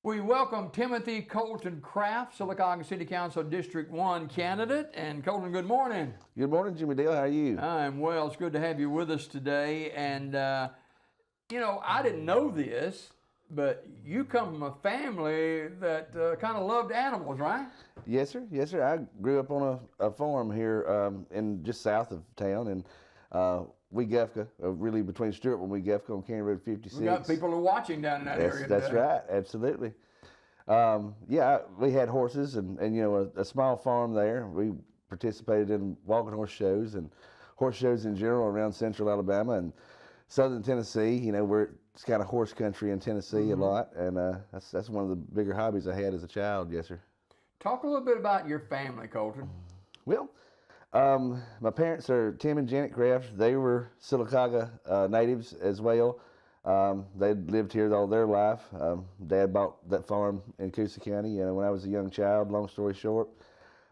We welcome Timothy Colton Craft, Sylacauga City Council District 1 candidate. And Colton, good morning. Good morning, Jimmy Dale. How are you? I'm well. It's good to have you with us today. And, I didn't know this, but you come from a family that kind of loved animals, right? Yes, sir. Yes, sir. I grew up on a farm here in just south of town in Weegufka, really between Stewartville and Weegufka on County Road 56. We got people who are watching down in that area. That's right. Absolutely. We had horses and a small farm there. We participated in walking horse shows and horse shows in general around central Alabama and southern Tennessee. It's kind of horse country in Tennessee a lot, and that's one of the bigger hobbies I had as a child. Yes, sir. Talk a little bit about your family, Colton. Well, my parents are Tim and Janet Craft. They were Sylacauga natives as well. They'd lived here all their life. Dad bought that farm in Coosa County, when I was a young child. Long story short,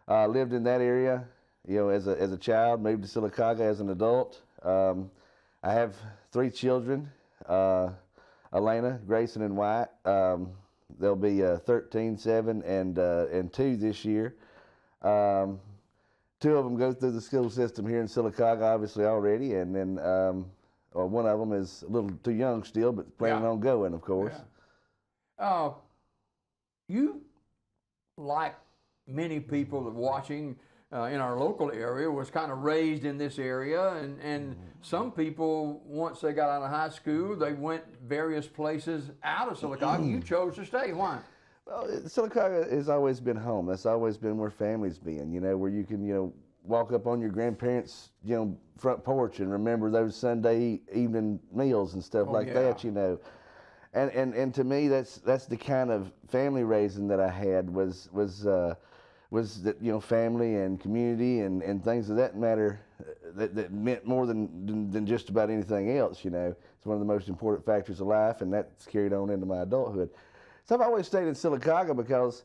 lived in that area, as a child. Moved to Sylacauga as an adult. I have 3 children: Elena, Grayson, and White. They'll be 13, 7, and 2 this year. 2 of them go through the school system here in Sylacauga, obviously already, and then one of them is a little too young still, but planning on going, of course. Yeah. You, like many people that watching in our local area, was kind of raised in this area, and some people, once they got out of high school, they went various places out of Sylacauga. You chose to stay. Why? Well, Sylacauga has always been home. That's always been where families been, where you can, walk up on your grandparents', front porch and remember those Sunday evening meals and stuff that, And to me, that's the kind of family raising that I had was that, family and community and things of that matter that meant more than just about anything else, It's one of the most important factors of life, and that's carried on into my adulthood. So I've always stayed in Sylacauga because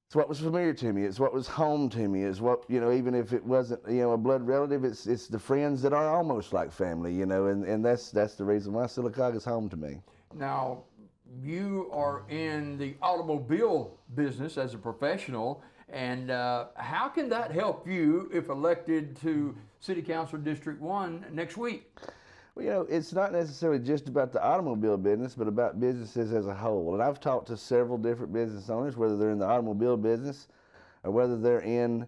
it's what was familiar to me. It's what was home to me. It's what, even if it wasn't, a blood relative, it's the friends that are almost like family, and that's the reason why Sylacauga is home to me. Now, you are in the automobile business as a professional, and how can that help you if elected to City Council District 1 next week? Well, it's not necessarily just about the automobile business, but about businesses as a whole. And I've talked to several different business owners, whether they're in the automobile business or whether they're in,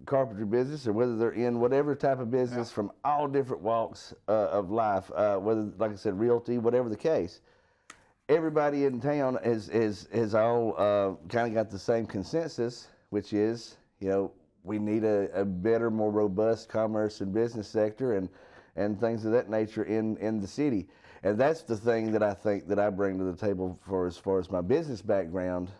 carpentry business or whether they're in whatever type of business from all different walks of life, whether, like I said, realty, whatever the case. Everybody in town has all kind of got the same consensus, which is, we need a better, more robust commerce and business sector and things of that nature in the city. And that's the thing that I think that I bring to the table as far as my business background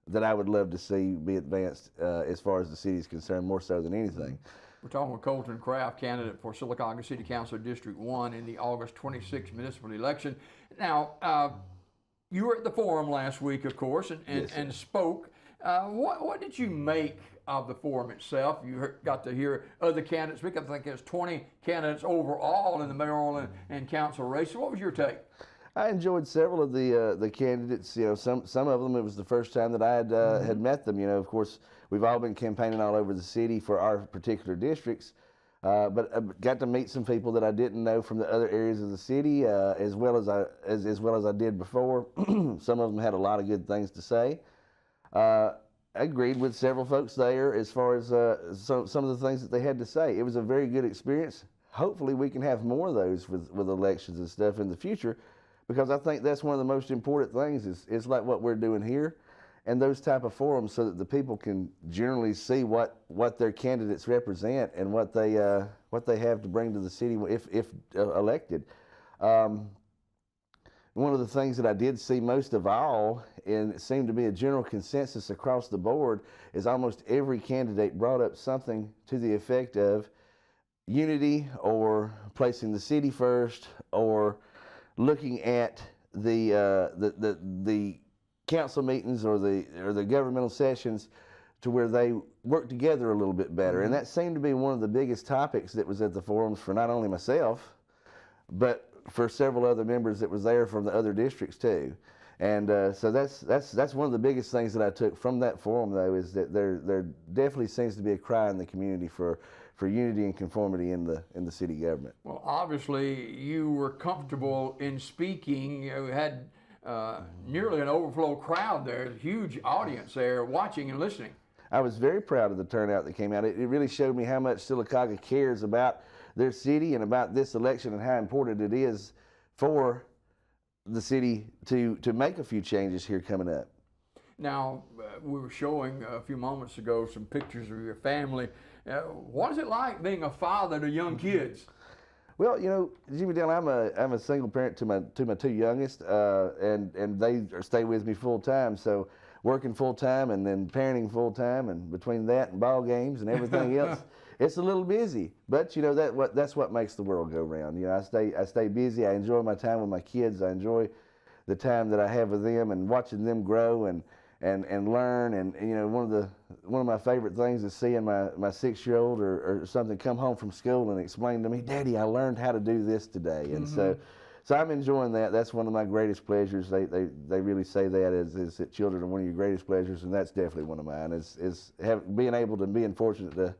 that I would love to see be advanced as far as the city is concerned, more so than anything. We're talking with Colton Craft, candidate for Sylacauga City Council District 1 in the August 26th municipal election. Now, you were at the forum last week, of course, and spoke. What did you make of the forum itself? You got to hear other candidates speak. I think there's 20 candidates overall in the mayoral and council race. What was your take? I enjoyed several of the candidates. Some of them, it was the first time that I had met them. Of course, we've all been campaigning all over the city for our particular districts. But I got to meet some people that I didn't know from the other areas of the city, as well as I did before. Some of them had a lot of good things to say. I agreed with several folks there as far as some of the things that they had to say. It was a very good experience. Hopefully we can have more of those with elections and stuff in the future, because I think that's one of the most important things is like what we're doing here and those type of forums, so that the people can generally see what their candidates represent and what they have to bring to the city if elected. One of the things that I did see most of all, and it seemed to be a general consensus across the board, is almost every candidate brought up something to the effect of unity, or placing the city first, or looking at the council meetings or the governmental sessions to where they work together a little bit better. And that seemed to be one of the biggest topics that was at the forums for not only myself, but for several other members that was there from the other districts too. And so that's one of the biggest things that I took from that forum, though, is that there definitely seems to be a cry in the community for unity and conformity in the city government. Well, obviously, you were comfortable in speaking. You had nearly an overflow crowd there, a huge audience there watching and listening. I was very proud of the turnout that came out. It really showed me how much Sylacauga cares about their city and about this election and how important it is for the city to make a few changes here coming up. Now, we were showing a few moments ago some pictures of your family. What is it like being a father to young kids? Well, you know, Jimmy Dale, I'm a single parent to my two youngest, and they stay with me full time. So working full time and then parenting full time, and between that and ball games and everything else, it's a little busy. But you know that's what makes the world go round. You know, I stay busy. I enjoy my time with my kids. I enjoy the time that I have with them and watching them grow and learn. And you know, one of my favorite things is seeing my 6-year-old or something come home from school and explain to me, "Daddy, I learned how to do this today." And so I'm enjoying that. That's one of my greatest pleasures. They really say that is that children are one of your greatest pleasures, and that's definitely one of mine. Is being able to being fortunate to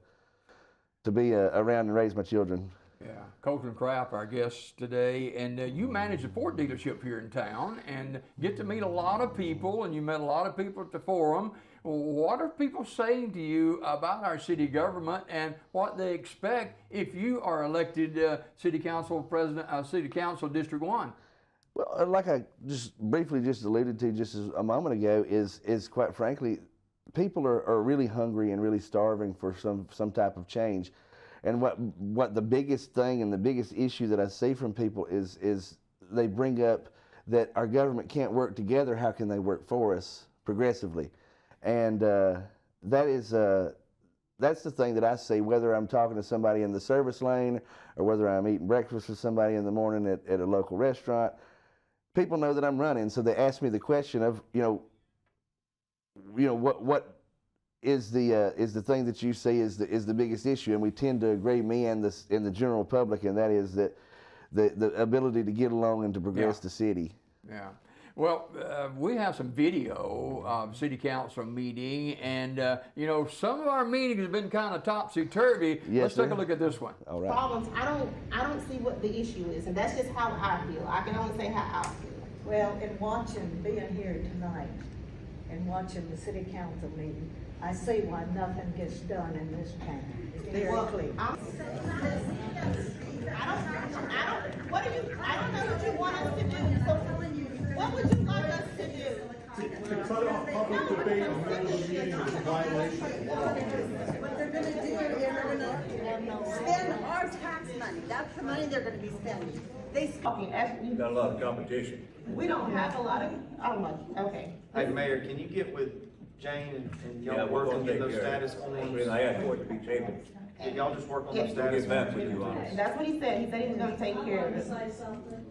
be around and raise my children. Yeah, Colton Craft, our guest today, and you manage a Ford dealership here in town and get to meet a lot of people, and you met a lot of people at the forum. What are people saying to you about our city government and what they expect if you are elected City Council President, City Council District 1? Well, like I just briefly alluded to just a moment ago, is quite frankly, people are really hungry and really starving for some type of change. And what the biggest thing and the biggest issue that I see from people is they bring up that our government can't work together. How can they work for us progressively? And that's the thing that I see, whether I'm talking to somebody in the service lane or whether I'm eating breakfast with somebody in the morning at a local restaurant. People know that I'm running, so they ask me the question of, you know, what is the thing that you see is the biggest issue, and we tend to agree, me and the general public, and that is that the ability to get along and to progress the city. Yeah. Well, we have some video of City Council meeting, and you know, some of our meetings have been kind of topsy-turvy. Yes, Let's take a look at this one. All right. Problems, I don't see what the issue is, and that's just how I feel. I can only say how I feel. Well, in being here tonight and watching the city council meeting, I see why nothing gets done in this town. It's very clear. I don't know what you want us to do. So what would you like us to do? To cut off public debate in the middle of the meeting is a violation of law. What they're gonna do, they're gonna spend our tax money. That's the money they're gonna be spending. Got a lot of competition. We don't have a lot of, okay. Hey, Mayor, can you get with Jane and Yeah, y'all we're work gonna on getting take those care of status it. claims? I asked for it to be tabled. Can y'all just work on Yeah. those status We'll get back claims? with you on it. That's what he said. He said he was gonna take care of it. Say something.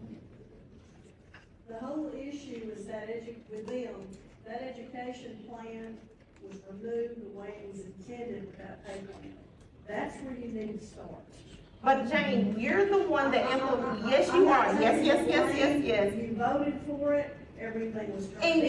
The whole issue is that with them, that education plan was removed the way it was intended without pay plan. That's where you need to start. But Jane, you're the one that implemented, yes, you are. Yes. You voted for it, everything was. And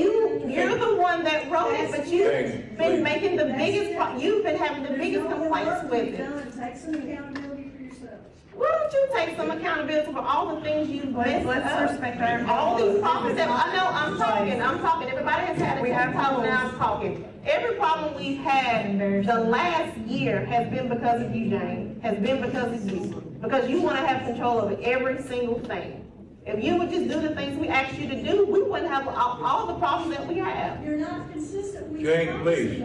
you're the one that wrote it, but you've been making the biggest, you've been having the biggest complaints with it. Take some accountability for yourselves. Why don't you take some accountability for all the things you've messed Let's up? respect our. All these problems that, I know, I'm talking, everybody has had a chance to talk, now I'm talking. Every problem we've had the last year has been because of you, Jane, has been because of you. Because you wanna have control over every single thing. If you would just do the things we asked you to do, we wouldn't have all the problems that we have. You're not consistent with. Jane, please.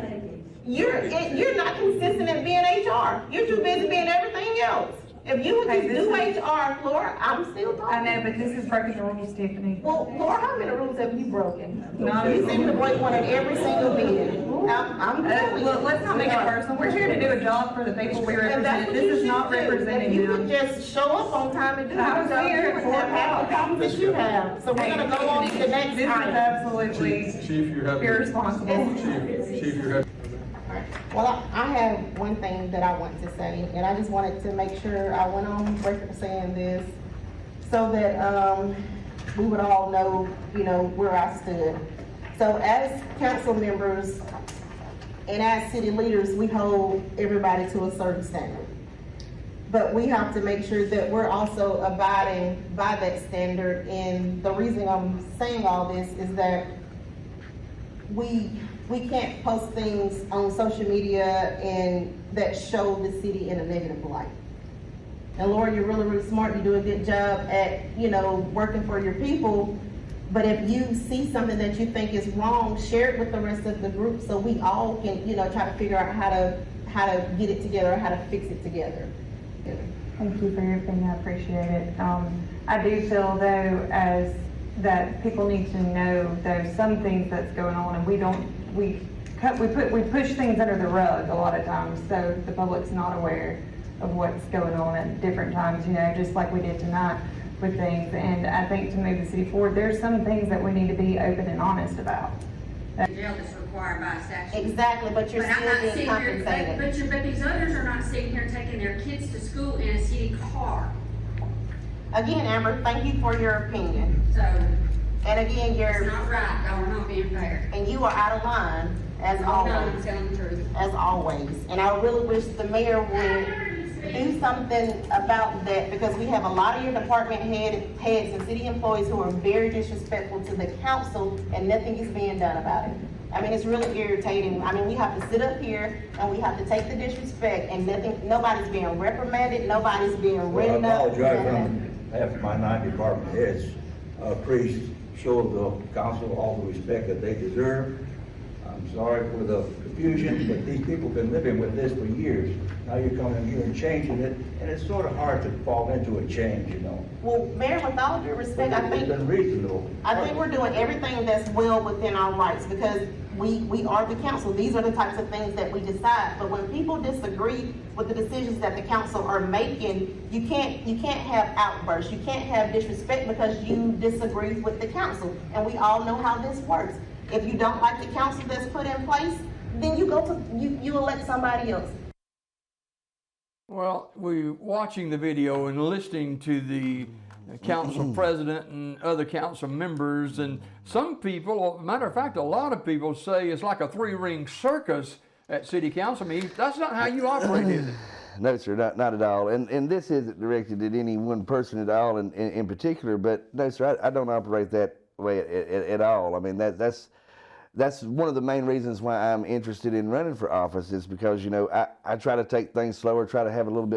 You're not consistent at being HR. You're too busy being everything else. If you would just do HR, Laura, I'm still talking. I know, but this is breaking the rules, Tiffany. Well, Laura, how many rules have you broken? No, You seem to break one at every single meeting. I'm telling Look, you. let's not make it personal. We're here to do a job for the people we And that's represent. what This you is not should do. representing If you would them. just show up on time and do I your was job, here you at wouldn't have half the problems that you have. So we're gonna go on to the next This is item. absolutely Chief, you have. irresponsible. Chief, you have. Well, I have one thing that I want to say, and I just wanted to make sure I went on record saying this, so that, we would all know, where I stood. So as council members and as city leaders, we hold everybody to a certain standard. But we have to make sure that we're also abiding by that standard. And the reason I'm saying all this is that we can't post things on social media and that show the city in a negative light. And Laura, you're really, really smart. You do a good job at, working for your people. But if you see something that you think is wrong, share it with the rest of the group so we all can, try to figure out how to get it together, how to fix it together. Thank you for your opinion, I appreciate it. I do feel though that people need to know there's some things that's going on and we push things under the rug a lot of times, so the public's not aware of what's going on at different times, just like we did tonight with things. And I think to move the city forward, there's some things that we need to be open and honest about. Jail that's required by statute. Exactly, but you're But I'm still not being sitting here, compensated. but these others are not sitting here taking their kids to school in a city car. Again, Amber, thank you for your opinion. So, And again, it's not right, y'all are not being fair. and you are out of line, as No, I'm always. telling the truth. As always. And I really wish the mayor would do something about that, because we have a lot of your department heads and city employees who are very disrespectful to the council, and nothing is being done about it. I mean, it's really irritating. I mean, we have to sit up here and we have to take the disrespect, and nobody's being reprimanded, nobody's being written up. I apologize on behalf of my 9 department heads. Please show the council all the respect that they deserve. I'm sorry for the confusion, but these people have been living with this for years. Now you're coming here and changing it, and it's sort of hard to fall into a change, Well, Mayor, with all due respect, I think It's unreasonable. we're doing everything that's well within our rights, because we are the council. These are the types of things that we decide. But when people disagree with the decisions that the council are making, you can't have outbursts. You can't have disrespect because you disagree with the council. And we all know how this works. If you don't like the council that's put in place, then you elect somebody else. Well, we watching the video and listening to the council president and other council members, and some people, matter of fact, a lot of people say it's like a 3-ring circus at city council meetings. That's not how you operate, is it? No, sir, not at all. And this isn't directed at any one person at all in particular, but no, sir, I don't operate that way at all. I mean, that's one of the main reasons why I'm interested in running for office, is because, I try to take things slower, try to have a little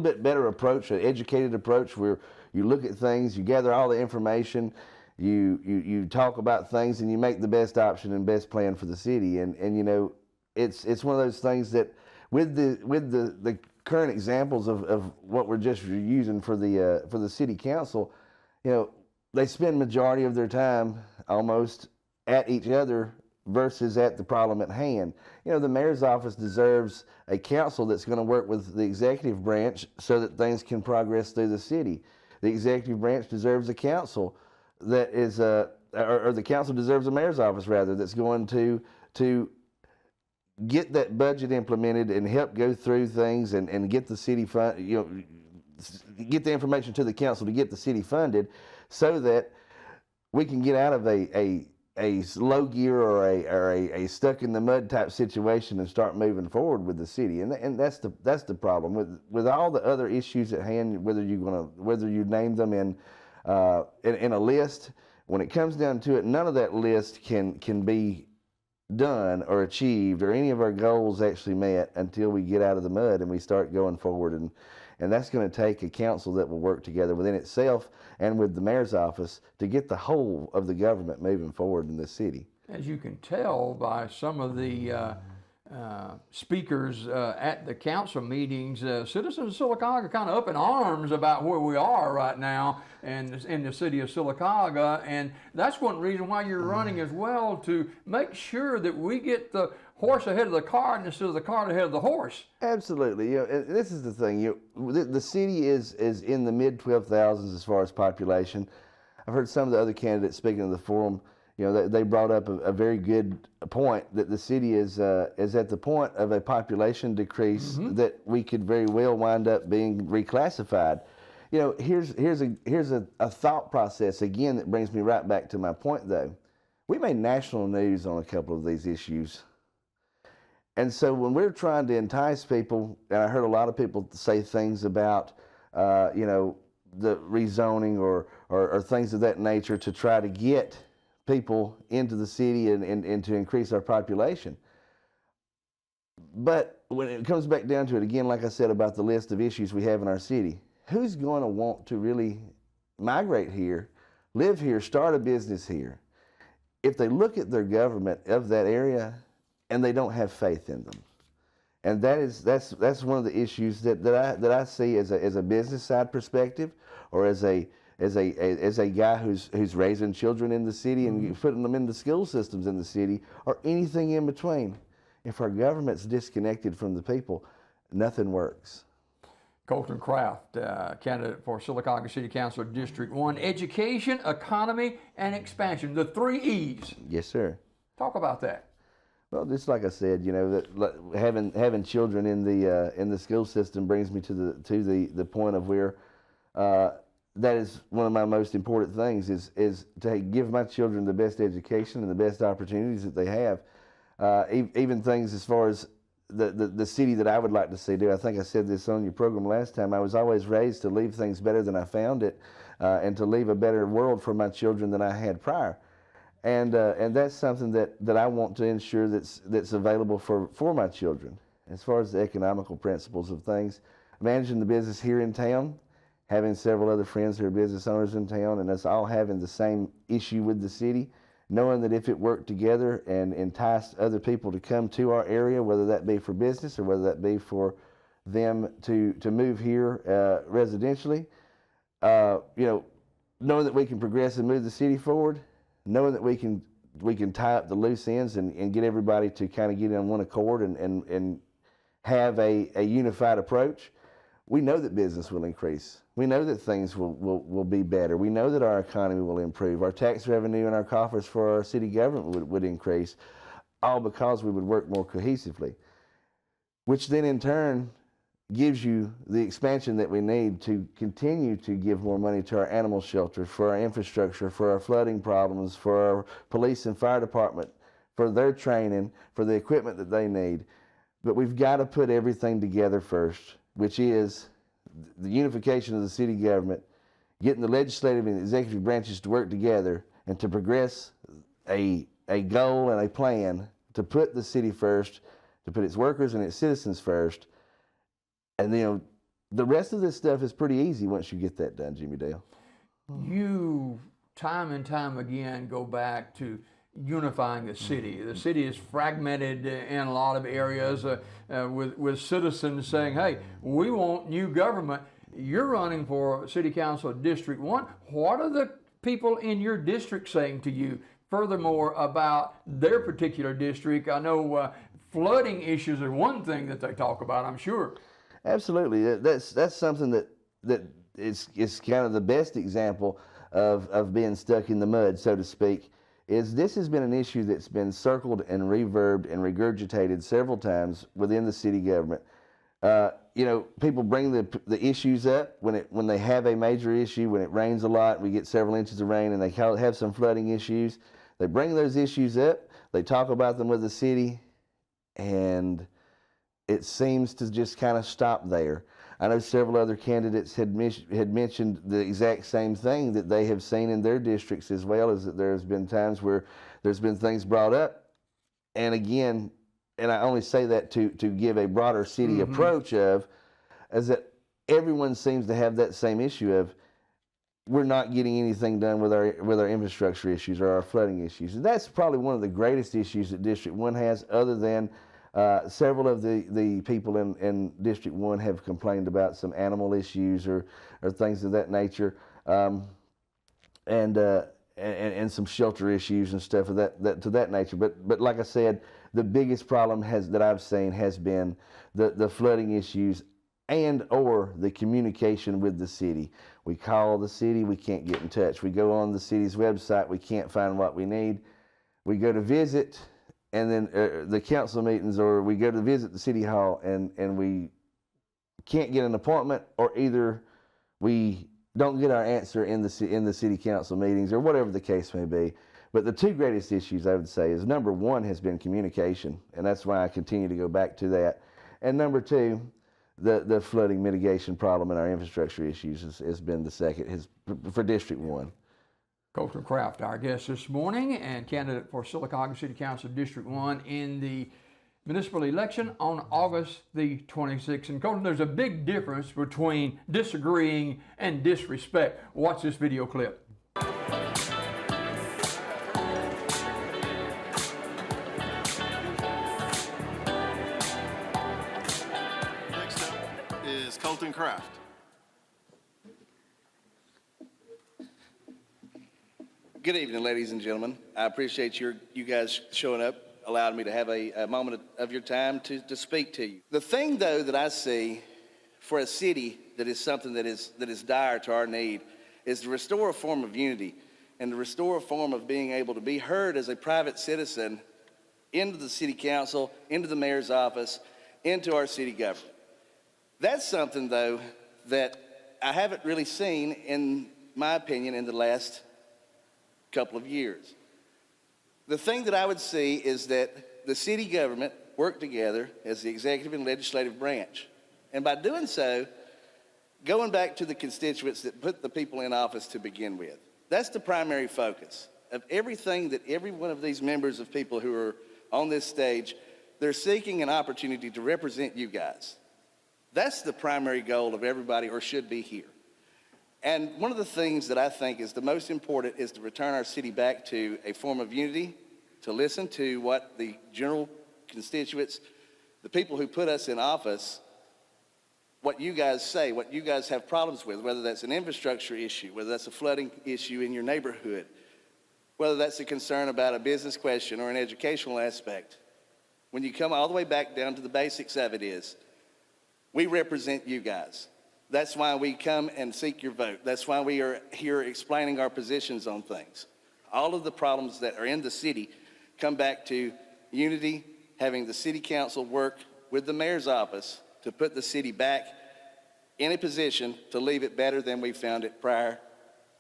bit better approach, an educated approach, where you look at things, you gather all the information, you talk about things, and you make the best option and best plan for the city. And it's one of those things that with the current examples of what we're just using for the city council, they spend majority of their time almost at each other versus at the problem at hand. The mayor's office deserves a council that's going to work with the executive branch so that things can progress through the city. The executive branch deserves a council that is, or the council deserves a mayor's office rather, that's going to get that budget implemented and help go through things and get the city fund, get the information to the council to get the city funded, so that we can get out of a low gear or a stuck in the mud type situation and start moving forward with the city. And that's the problem with all the other issues at hand. Whether you name them in a list, when it comes down to it, none of that list can be done or achieved, or any of our goals actually met, until we get out of the mud and we start going forward. And that's going to take a council that will work together within itself and with the mayor's office to get the whole of the government moving forward in this city. As you can tell by some of the speakers at the council meetings, citizens of Sylacauga are kind of up in arms about where we are right now and in the city of Sylacauga. And that's one reason why you're running as well, to make sure that we get the horse ahead of the cart instead of the cart ahead of the horse. Absolutely. And this is the thing. The city is in the mid 12,000s as far as population. I've heard some of the other candidates speaking of the forum. They brought up a very good point, that the city is at the point of a population decrease that we could very well wind up being reclassified. You know, here's a thought process again that brings me right back to my point though. We made national news on a couple of these issues. And so when we're trying to entice people, and I heard a lot of people say things about, you know, the rezoning or things of that nature to try to get people into the city and to increase our population. But when it comes back down to it, again, like I said about the list of issues we have in our city, who's going to want to really migrate here, live here, start a business here, if they look at their government of that area and they don't have faith in them? And that's one of the issues that I see as a business side perspective, or as a guy who's raising children in the city and putting them in the school systems in the city, or anything in between. If our government's disconnected from the people, nothing works. Colton Craft, candidate for Sylacauga City Council District 1, education, economy, and expansion, the 3 E's. Yes, sir. Talk about that. Well, just like I said, you know, that having children in the school system brings me to the point of where that is one of my most important things is to give my children the best education and the best opportunities that they have. Even things as far as the city that I would like to see do. I think I said this on your program last time. I was always raised to leave things better than I found it, and to leave a better world for my children than I had prior. And that's something that I want to ensure that's available for my children. As far as the economical principles of things, managing the business here in town, having several other friends who are business owners in town, and us all having the same issue with the city, knowing that if it worked together and enticed other people to come to our area, whether that be for business or whether that be for them to move here residentially, you know, knowing that we can progress and move the city forward, knowing that we can tie up the loose ends and get everybody to kind of get on one accord and have a unified approach, we know that business will increase. We know that things will be better. We know that our economy will improve. Our tax revenue and our coffers for our city government would increase, all because we would work more cohesively, which then in turn gives you the expansion that we need to continue to give more money to our animal shelter, for our infrastructure, for our flooding problems, for our police and fire department, for their training, for the equipment that they need. But we've got to put everything together first, which is the unification of the city government, getting the legislative and executive branches to work together and to progress a goal and a plan to put the city first, to put its workers and its citizens first. And, you know, the rest of this stuff is pretty easy once you get that done, Jimmy Dale. You, time and time again, go back to unifying the city. The city is fragmented in a lot of areas with citizens saying, hey, we want new government. You're running for City Council District 1. What are the people in your district saying to you, furthermore, about their particular district? I know flooding issues are one thing that they talk about, I'm sure. Absolutely. That's something that is kind of the best example of being stuck in the mud, so to speak. Is this has been an issue that's been circled and reverbed and regurgitated several times within the city government. You know, people bring the issues up when they have a major issue, when it rains a lot, we get several inches of rain, and they have some flooding issues. They bring those issues up, they talk about them with the city, and it seems to just kind of stop there. I know several other candidates had mentioned the exact same thing that they have seen in their districts as well, as that there's been times where there's been things brought up. And again, and I only say that to give a broader city approach of, is that everyone seems to have that same issue of, we're not getting anything done with our infrastructure issues or our flooding issues. And that's probably one of the greatest issues that District 1 has, other than several of the people in District 1 have complained about some animal issues or things of that nature, and some shelter issues and stuff of that nature. But like I said, the biggest problem that I've seen has been the flooding issues and or the communication with the city. We call the city, we can't get in touch. We go on the city's website, we can't find what we need. We go to visit, and then the council meetings, or we go to visit the city hall, and we can't get an appointment, or either we don't get our answer in the city council meetings or whatever the case may be. But the two greatest issues I would say is number one has been communication, and that's why I continue to go back to that. And number two, the flooding mitigation problem and our infrastructure issues has been the second for District 1. Colton Craft, our guest this morning, and candidate for Sylacauga City Council District 1 in the municipal election on August the 26th. And Colton, there's a big difference between disagreeing and disrespect. Watch this video clip. Next up is Colton Craft. Good evening, ladies and gentlemen. I appreciate you guys showing up, allowing me to have a moment of your time to speak to you. The thing, though, that I see for a city that is something that is dire to our need is to restore a form of unity and to restore a form of being able to be heard as a private citizen into the city council, into the mayor's office, into our city government. That's something, though, that I haven't really seen, in my opinion, in the last couple of years. The thing that I would see is that the city government work together as the executive and legislative branch. And by doing so, going back to the constituents that put the people in office to begin with. That's the primary focus of everything that every one of these members of people who are on this stage, they're seeking an opportunity to represent you guys. That's the primary goal of everybody, or should be here. And one of the things that I think is the most important is to return our city back to a form of unity, to listen to what the general constituents, the people who put us in office, what you guys say, what you guys have problems with, whether that's an infrastructure issue, whether that's a flooding issue in your neighborhood, whether that's a concern about a business question or an educational aspect. When you come all the way back down to the basics of it is, we represent you guys. That's why we come and seek your vote. That's why we are here explaining our positions on things. All of the problems that are in the city come back to unity, having the city council work with the mayor's office to put the city back in a position to leave it better than we found it prior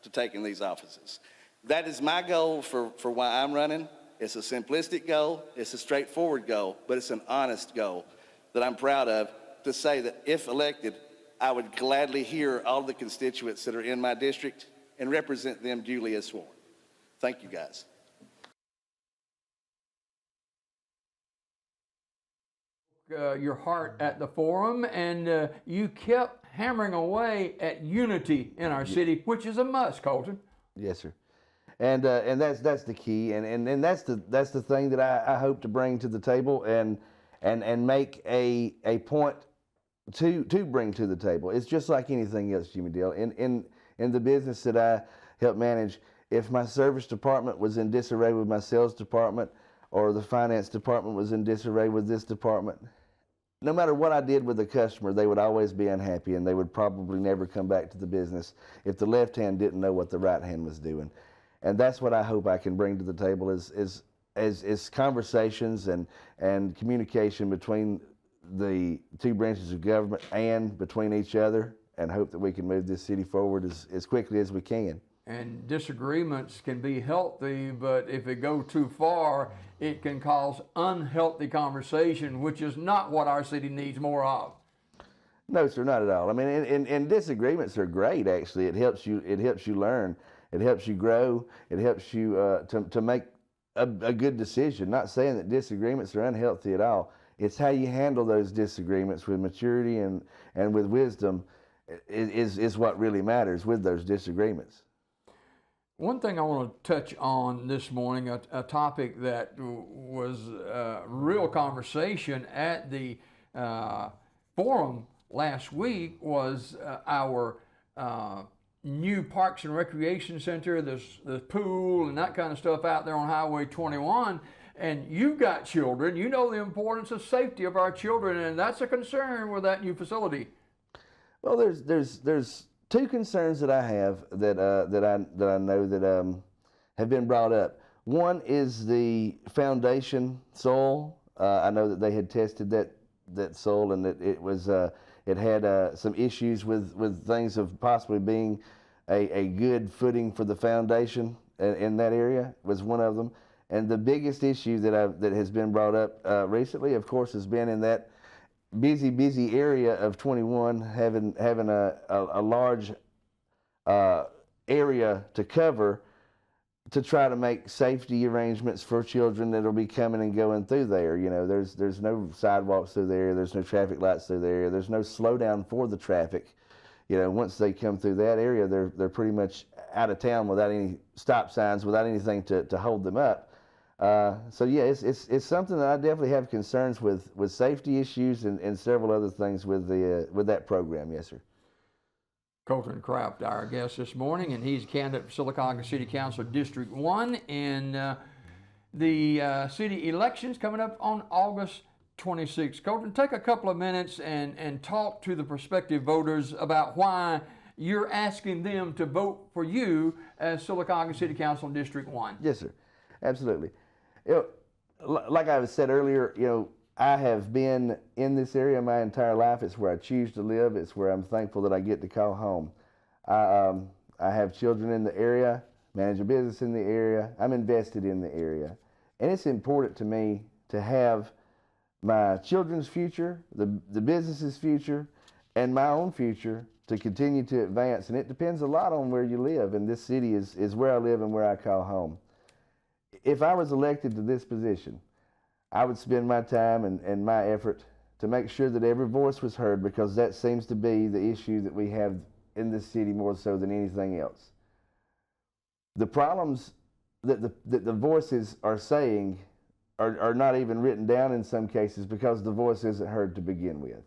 to taking these offices. That is my goal for why I'm running. It's a simplistic goal, it's a straightforward goal, but it's an honest goal that I'm proud of to say that if elected, I would gladly hear all the constituents that are in my district and represent them duly as sworn. Thank you, guys. Your heart at the forum, and you kept hammering away at unity in our city, which is a must, Colton. Yes, sir. And that's the key, and that's the thing that I hope to bring to the table and make a point to bring to the table. It's just like anything else, Jimmy Dale. In the business that I help manage, if my service department was in disarray with my sales department, or the finance department was in disarray with this department, no matter what I did with the customer, they would always be unhappy, and they would probably never come back to the business if the left hand didn't know what the right hand was doing. And that's what I hope I can bring to the table is conversations and communication between the two branches of government and between each other, and hope that we can move this city forward as quickly as we can. And disagreements can be healthy, but if it goes too far, it can cause unhealthy conversation, which is not what our city needs more of. No, sir, not at all. I mean, and disagreements are great. Actually, it helps you learn, it helps you grow, it helps you to make a good decision. Not saying that disagreements are unhealthy at all. It's how you handle those disagreements with maturity and with wisdom is what really matters with those disagreements. One thing I want to touch on this morning, a topic that was a real conversation at the forum last week, was our new Parks and Recreation Center, the pool and that kind of stuff out there on Highway 21. And you've got children, you know the importance of safety of our children, and that's a concern with that new facility. Well, there's two concerns that I have that I know that have been brought up. One is the foundation soil. I know that they had tested that soil, and that it was It had some issues with things of possibly being a good footing for the foundation in that area was one of them. And the biggest issue that has been brought up recently, of course, has been in that busy area of 21 having a large area to cover to try to make safety arrangements for children that'll be coming and going through there. You know, there's no sidewalks through there, there's no traffic lights through there, there's no slowdown for the traffic. You know, once they come through that area, they're pretty much out of town without any stop signs, without anything to hold them up. So yeah, it's something that I definitely have concerns with safety issues and several other things with that program. Yes, sir. Colton Craft, our guest this morning, and he's a candidate for Sylacauga City Council District 1 in the city elections coming up on August 26th. Colton, take a couple of minutes and talk to the prospective voters about why you're asking them to vote for you as Sylacauga City Council District 1. Yes, sir. Absolutely. You know, like I said earlier, you know, I have been in this area my entire life. It's where I choose to live. It's where I'm thankful that I get to call home. I have children in the area, manage a business in the area. I'm invested in the area. And it's important to me to have my children's future, the business's future, and my own future to continue to advance. And it depends a lot on where you live. And this city is where I live and where I call home. If I was elected to this position, I would spend my time and my effort to make sure that every voice was heard, because that seems to be the issue that we have in this city more so than anything else. The problems that the voices are saying are not even written down in some cases because the voice isn't heard to begin with.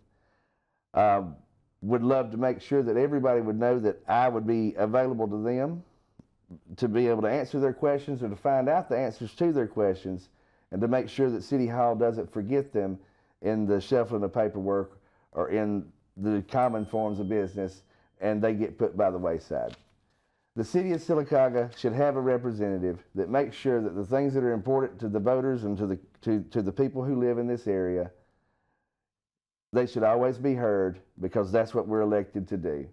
Would love to make sure that everybody would know that I would be available to them to be able to answer their questions or to find out the answers to their questions, and to make sure that City Hall doesn't forget them in the shuffling of paperwork or in the common forms of business, and they get put by the wayside. The city of Sylacauga should have a representative that makes sure that the things that are important to the voters and to the people who live in this area, they should always be heard, because that's what we're elected to do.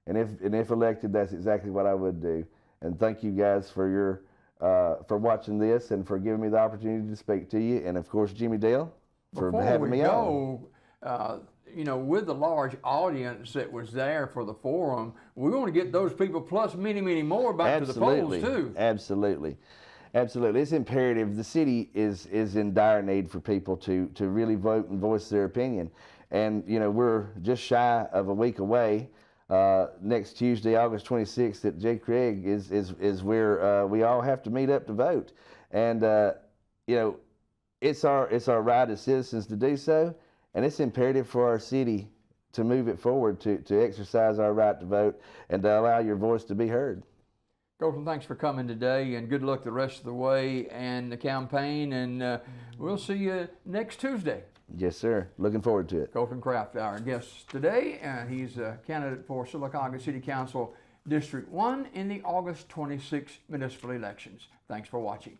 And if elected, that's exactly what I would do. And thank you guys for watching this and for giving me the opportunity to speak to you. And of course, Jimmy Dale, for having me on. You know, with the large audience that was there for the forum, we want to get those people plus many, many more back to the polls too. Absolutely. Absolutely. It's imperative. The city is in dire need for people to really vote and voice their opinion. And, you know, we're just shy of a week away. Next Tuesday, August 26th at J. Craig is where we all have to meet up to vote. And, you know, it's our right as citizens to do so. And it's imperative for our city to move it forward, to exercise our right to vote and to allow your voice to be heard. Colton, thanks for coming today, and good luck the rest of the way and the campaign, and we'll see you next Tuesday. Yes, sir. Looking forward to it. Colton Craft, our guest today, and he's a candidate for Sylacauga City Council District 1 in the August 26 municipal elections. Thanks for watching.